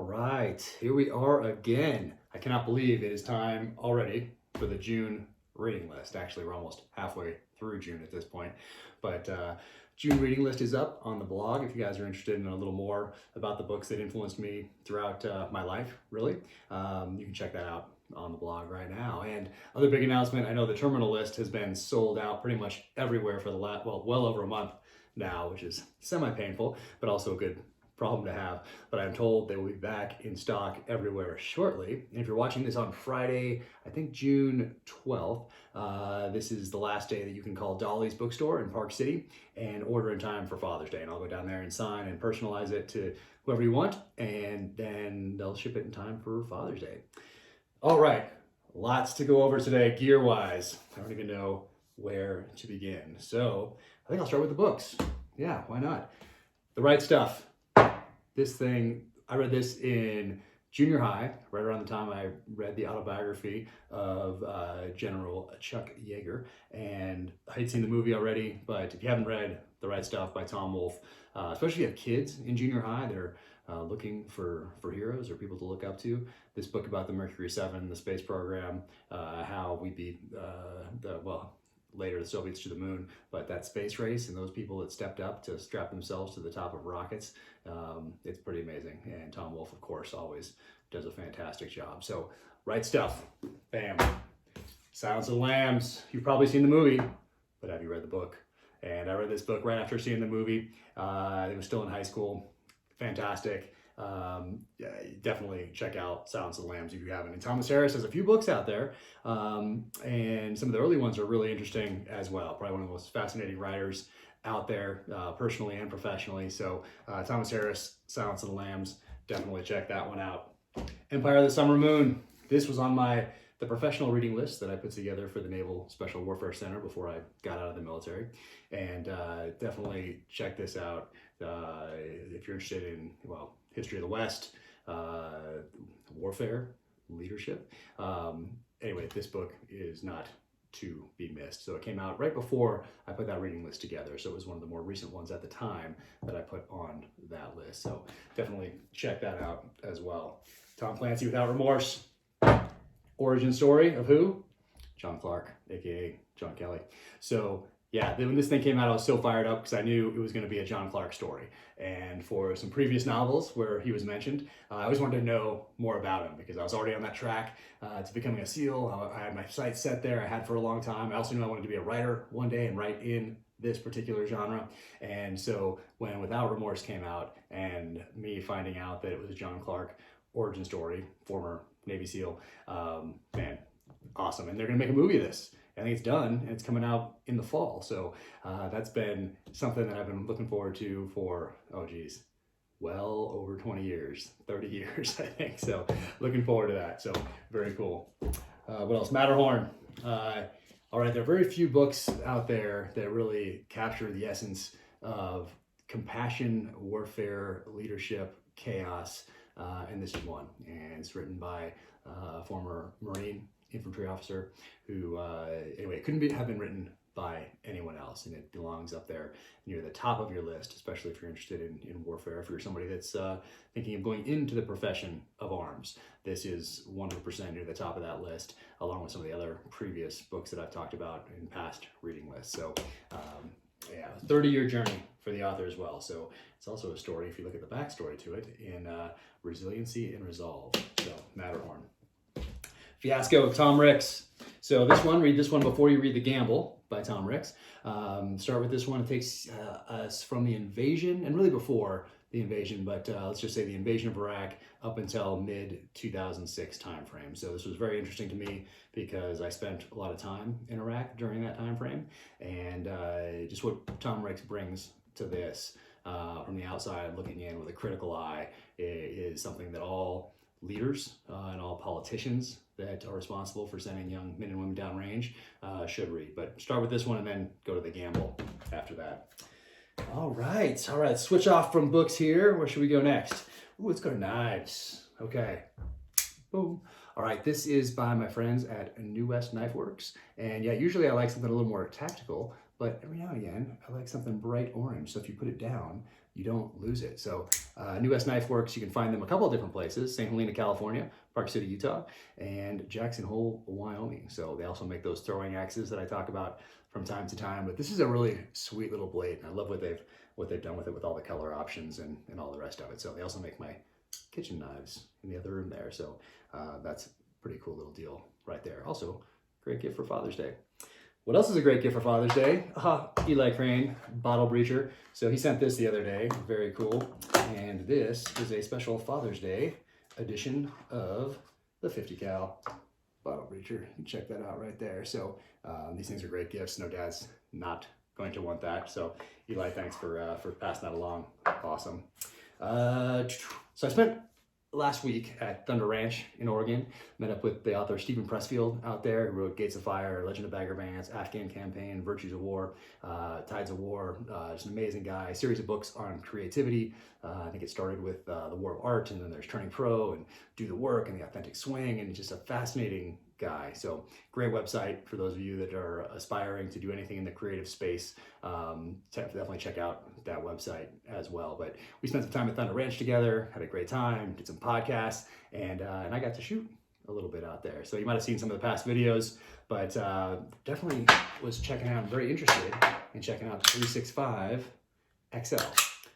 right, here we are again. I cannot believe it is time already for the June reading list. Actually, we're almost halfway through June at this point, but June reading list is up on the blog if you guys are interested in a little more about the books that influenced me throughout my life, really. You can check that out on the blog right now. And other big announcement, I know the terminal list has been sold out pretty much everywhere for the well over a month now, which is semi-painful, but also a good problem to have. But I'm told they will be back in stock everywhere shortly. And if you're watching this on Friday, I think June 12th, this is the last day that you can call Dolly's Bookstore in Park City and order in time for Father's Day. And I'll go down there and sign and personalize it to whoever you want, and then they'll ship it in time for Father's Day. All right, lots to go over today gear-wise. I don't even know where to begin. So I think I'll start with the books. Yeah, why not? The Right Stuff. This thing, I read this in junior high, right around the time I read the autobiography of General Chuck Yeager. And I had seen the movie already, but if you haven't read The Right Stuff by Tom Wolfe, especially if you have kids in junior high that are looking for heroes or people to look up to, this book about the Mercury 7, the space program, how we beat later the Soviets to the moon, but that space race and those people that stepped up to strap themselves to the top of rockets, it's pretty amazing. And Tom Wolfe, of course, always does a fantastic job. So, Right Stuff, bam. Silence of the Lambs, you've probably seen the movie, but have you read the book? And I read this book right after seeing the movie. I was still in high school. Fantastic. Yeah, definitely check out Silence of the Lambs if you haven't. And Thomas Harris has a few books out there, and some of the early ones are really interesting as well. Probably one of the most fascinating writers out there, personally and professionally. So Thomas Harris, Silence of the Lambs, definitely check that one out. Empire of the Summer Moon. This was on the professional reading list that I put together for the Naval Special Warfare Center before I got out of the military, and definitely check this out if you're interested in, history of the West, warfare, leadership. Anyway, this book is not to be missed. So it came out right before I put that reading list together. So it was one of the more recent ones at the time that I put on that list. So definitely check that out as well. Tom Clancy Without Remorse. Origin story of who? John Clark, aka John Kelly. So yeah, when this thing came out, I was so fired up because I knew it was going to be a John Clark story. And for some previous novels where he was mentioned, I always wanted to know more about him because I was already on that track to becoming a SEAL. I had my sights set there. I had for a long time. I also knew I wanted to be a writer one day and write in this particular genre. And so when Without Remorse came out and me finding out that it was a John Clark origin story, former Navy SEAL, man, awesome. And they're going to make a movie of this. I think it's done, and it's coming out in the fall. So that's been something that I've been looking forward to for, well over 20 years, 30 years, I think. So looking forward to that. So very cool. What else? Matterhorn. All right, there are very few books out there that really capture the essence of compassion, warfare, leadership, chaos, and this is one. And it's written by a former Marine infantry officer who, anyway, couldn't have been written by anyone else, and it belongs up there near the top of your list, especially if you're interested in warfare. If you're somebody that's thinking of going into the profession of arms, this is 100% near the top of that list, along with some of the other previous books that I've talked about in past reading lists. So, yeah, 30-year journey for the author as well. So it's also a story, if you look at the backstory to it, in resiliency and resolve. So Matterhorn. Fiasco of Tom Ricks. So this one, read this one before you read The Gamble by Tom Ricks. Start with this one. It takes us from the invasion, and really before the invasion, but let's just say the invasion of Iraq up until mid-2006 timeframe. So this was very interesting to me because I spent a lot of time in Iraq during that time frame, and just what Tom Ricks brings to this from the outside looking in with a critical eye is something that all leaders and all politicians that are responsible for sending young men and women downrange should read. But start with this one and then go to The Gamble after that. All right, switch off from books here. Where should we go next? Ooh, let's go to knives. Okay, boom. All right, this is by my friends at New West Knife Works. And yeah, usually I like something a little more tactical, but every now and again, I like something bright orange. So if you put it down, you don't lose it. So New West Knife Works, you can find them a couple of different places: St. Helena, California, Park City, Utah, and Jackson Hole, Wyoming. So they also make those throwing axes that I talk about from time to time. But this is a really sweet little blade, and I love what they've done with it, with all the color options and all the rest of it. So they also make my kitchen knives in the other room there. So that's a pretty cool little deal right there. Also, great gift for Father's Day. What else is a great gift for Father's Day? Eli Crane, bottle breacher. So he sent this the other day, very cool. And this is a special Father's Day edition of the 50 cal bottle breacher. You can check that out right there. So these things are great gifts. No dad's not going to want that. So Eli, thanks for passing that along. Awesome. So I spent last week at Thunder Ranch in Oregon, met up with the author Stephen Pressfield out there, who wrote Gates of Fire, Legend of Bagger Vance, Afghan Campaign, Virtues of War, Tides of War. Just an amazing guy. A series of books on creativity. I think it started with The War of Art, and then there's Turning Pro and Do the Work and The Authentic Swing, and just a fascinating guy. So great website for those of you that are aspiring to do anything in the creative space. Definitely check out that website as well. But we spent some time at Thunder Ranch together, had a great time, did some podcasts, and I got to shoot a little bit out there. So you might have seen some of the past videos, but definitely was checking out, very interested in checking out the 365 XL.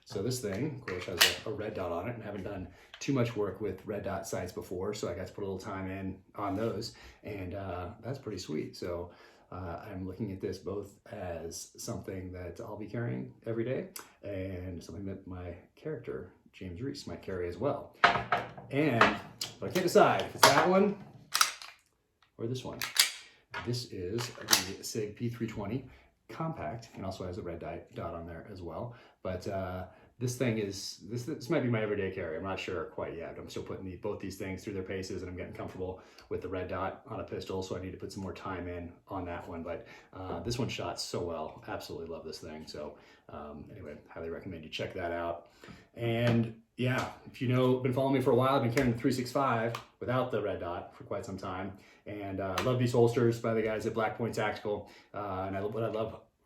So this thing, of course, has a red dot on it, and I haven't done too much work with red dot sights before, so I got to put a little time in on those, and that's pretty sweet. So I'm looking at this both as something that I'll be carrying every day and something that my character, James Reese, might carry as well. But I can't decide if it's that one or this one. This is the Sig P320 compact, and also has a red dot on there as well. But this thing is, this might be my everyday carry. I'm not sure quite yet. I'm still putting both these things through their paces, and I'm getting comfortable with the red dot on a pistol, so I need to put some more time in on that one. But this one shot so well. Absolutely love this thing. So anyway, highly recommend you check that out. And yeah, if you know, been following me for a while, I've been carrying the 365 without the red dot for quite some time. And I love these holsters by the guys at Black Point Tactical. And what I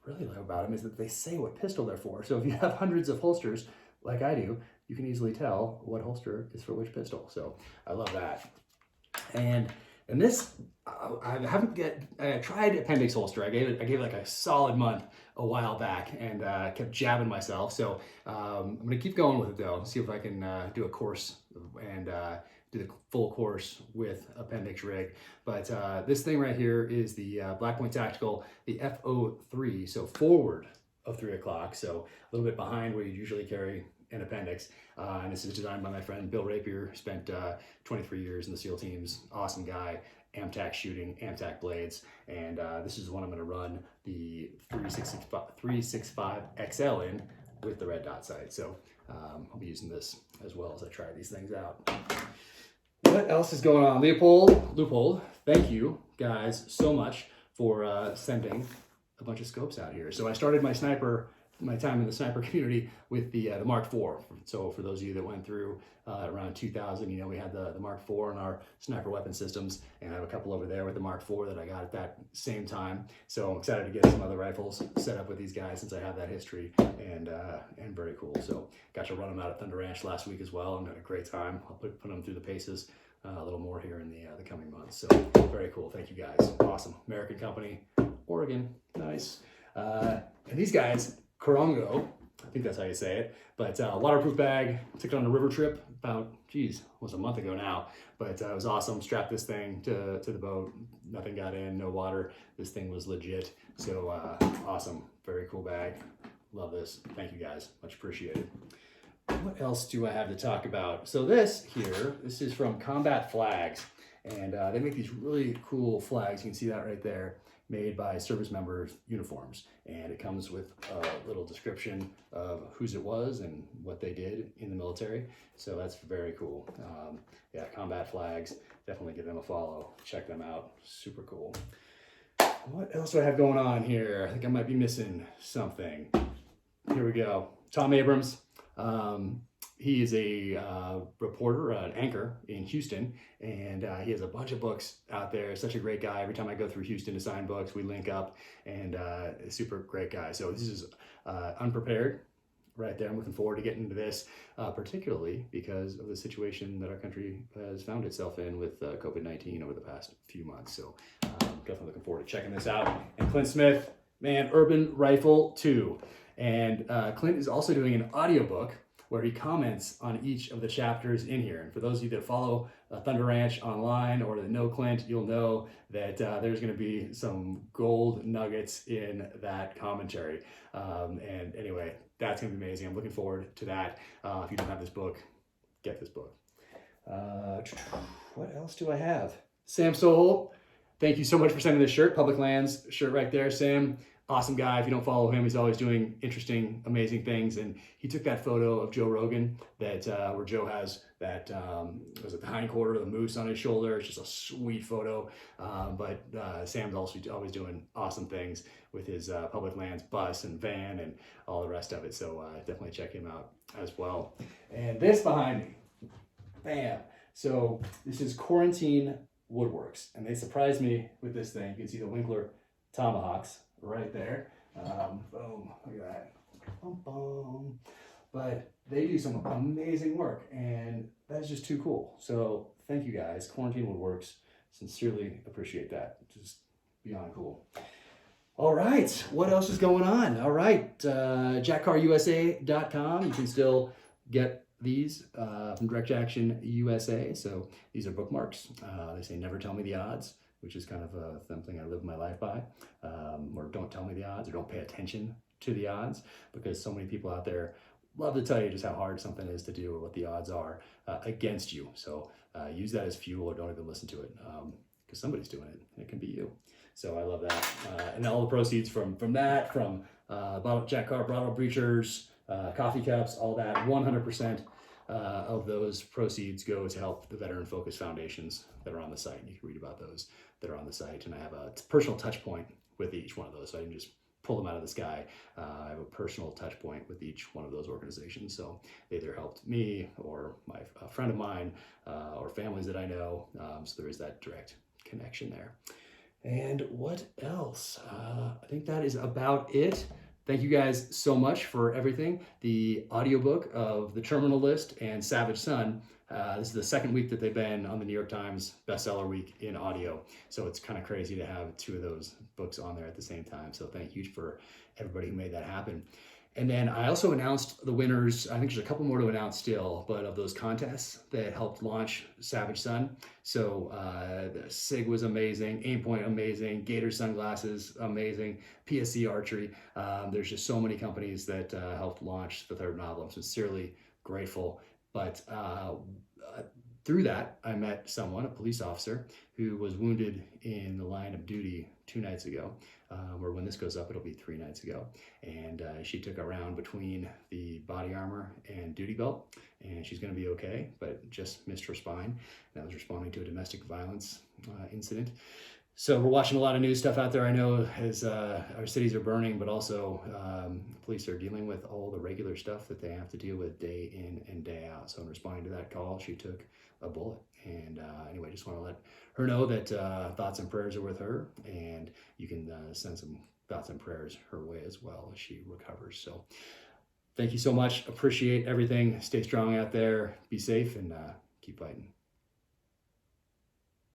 really love about them is that they say what pistol they're for. So if you have hundreds of holsters like I do, you can easily tell what holster is for which pistol. So I love that. And this, I tried Appendix holster. I gave it like a solid month a while back, and kept jabbing myself. So I'm gonna keep going with it though. See if I can do a course and do the full course with Appendix rig. But this thing right here is the Black Point Tactical, the FO3, so forward of 3 o'clock, so a little bit behind where you usually carry an Appendix. And this is designed by my friend Bill Rapier, spent 23 years in the SEAL teams, awesome guy, AMTAC shooting, AMTAC blades, and this is the one I'm gonna run the 365 XL in with the red dot sight. So I'll be using this as well as I try these things out. What else is going on? Leupold, thank you guys so much for sending a bunch of scopes out here. So I started my time in the sniper community with the Mark IV. So for those of you that went through around 2000, you know, we had the Mark IV in our sniper weapon systems, and I have a couple over there with the Mark IV that I got at that same time. So I'm excited to get some other rifles set up with these guys since I have that history, and very cool. So got to run them out at Thunder Ranch last week as well, and had a great time. I'll put them through the paces a little more here in the coming months. So very cool. Thank you guys. Awesome. American company, Oregon. Nice. And these guys, Krong Go, I think that's how you say it, but waterproof bag. Took it on a river trip about, almost a month ago now, but it was awesome. Strapped this thing to the boat. Nothing got in, no water. This thing was legit. So awesome. Very cool bag. Love this. Thank you guys. Much appreciated. What else do I have to talk about? So this is from Combat Flags, and they make these really cool flags. You can see that right there, made by service members' uniforms, and it comes with a little description of whose it was and what they did in the military. So that's very cool. Yeah, Combat Flags, definitely give them a follow. Check them out. Super cool. What else do I have going on here? I think I might be missing something. Here we go. Tom Abrams. He is a reporter, an anchor in Houston, and he has a bunch of books out there. Such a great guy. Every time I go through Houston to sign books, we link up, and a super great guy. So this is Unprepared, right there. I'm looking forward to getting into this, particularly because of the situation that our country has found itself in with COVID-19 over the past few months. So definitely looking forward to checking this out. And Clint Smith, man, Urban Rifle 2. And Clint is also doing an audiobook where he comments on each of the chapters in here. And for those of you that follow Thunder Ranch online or that know Clint, you'll know that there's going to be some gold nuggets in that commentary. And anyway, that's going to be amazing. I'm looking forward to that. If you don't have this book, get this book. What else do I have? Sam Soul, thank you so much for sending this shirt. Public Lands shirt right there, Sam. Awesome guy. If you don't follow him, he's always doing interesting, amazing things. And he took that photo of Joe Rogan that where Joe has that was it the hind quarter of the moose on his shoulder. It's just a sweet photo. But Sam's also always doing awesome things with his Public Lands bus and van and all the rest of it. So definitely check him out as well. And this behind me, bam. So this is Quarantine Woodworks, and they surprised me with this thing. You can see the Winkler tomahawks right there. Boom, look at that. Boom, boom. But they do some amazing work, and that's just too cool. So thank you guys, Quarantine Woodworks. Sincerely appreciate that. Just beyond cool. All right, what else is going on? All right, jackcarusa.com. You can still get these from Direct Action USA. So these are bookmarks. They say never tell me the odds, which is kind of something I live my life by, or don't tell me the odds, or don't pay attention to the odds, because so many people out there love to tell you just how hard something is to do or what the odds are against you. So use that as fuel, or don't even listen to it, because somebody's doing it, and it can be you. So I love that. And all the proceeds from that, from Jack Carr bottle breachers, coffee cups, all that, 100% of those proceeds go to help the Veteran Focus Foundations that are on the site. And you can read about those that are on the site. And I have a personal touch point with each one of those. So I didn't just pull them out of the sky. I have a personal touch point with each one of those organizations. So they either helped me or a friend of mine or families that I know. So there is that direct connection there. And what else? I think that is about it. Thank you guys so much for everything. The audiobook of The Terminal List and Savage Son, this is the second week that they've been on the New York Times bestseller week in audio. So it's kind of crazy to have two of those books on there at the same time. So thank you for everybody who made that happen. And then I also announced the winners. I think there's a couple more to announce still, but of those contests that helped launch Savage Son. So the Sig was amazing, Aimpoint amazing, Gator sunglasses amazing, PSC archery. There's just so many companies that helped launch the third novel. I'm sincerely grateful. But through that, I met someone, a police officer, who was wounded in the line of duty 2 nights ago, or when this goes up, it'll be 3 nights ago. And she took a round between the body armor and duty belt, and she's gonna be okay, but just missed her spine. And I was responding to a domestic violence incident. So we're watching a lot of news stuff out there, I know, as our cities are burning, but also police are dealing with all the regular stuff that they have to deal with day in and day out. So in responding to that call, she took a bullet. And anyway, just want to let her know that thoughts and prayers are with her, and you can send some thoughts and prayers her way as well as she recovers. So thank you so much. Appreciate everything. Stay strong out there. Be safe and keep fighting.